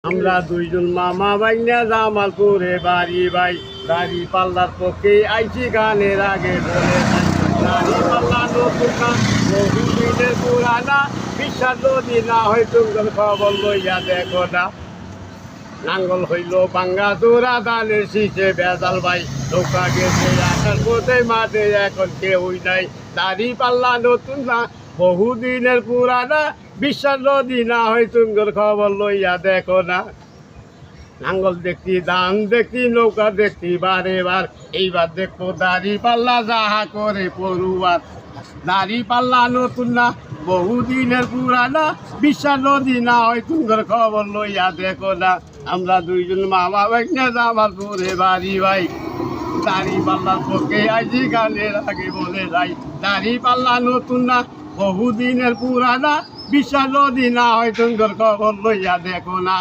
আমরা দুইজন মামা বাইনা জামালপুরে বাড়ি ভাই দাড়ি পাল্লার পক্ষে আইছি গানের আগে বলে দাড়ি পাল্লা নতুন না বহুদিনের পুরানা বিশ্বাস যদি না হয় তুমি খবর লইয়া দেখো না নাঙ্গল হইল বাঙ্গা চোরা দানের শীষে বেজাল ভাই নৌকা গেছে আসার পথে মাঠে এখন কেউই নাই দাড়ি পাল্লা নতুন না বহুদিনের পুরানা বিশ্বাস যদি না হয় তুঙ্গর খবর লইয়া দেখো না নাঙ্গল দেখতি ধান দেখতি নৌকা দেখতি বারে বার এইবার দেখবো দাড়ি পাল্লা যাহা করে পড়ুয়ার দাড়ি পাল্লা নতুন না বহুদিনের পুরানা বিশ্বাস যদি না হয় তুঙ্গর খবর লইয়া দেখো না আমরা দুইজন মামা ভাই না জামালপুরে বাড়ি ভাই দাড়ি পাল্লার পক্ষে আইজি গানের আগে বলে যাই দাড়ি পাল্লা নতুন না বহুদিনের পুরানা বিশ্বাস যদি না হয় তুঙ্গর খবর লইয়া দেখো না।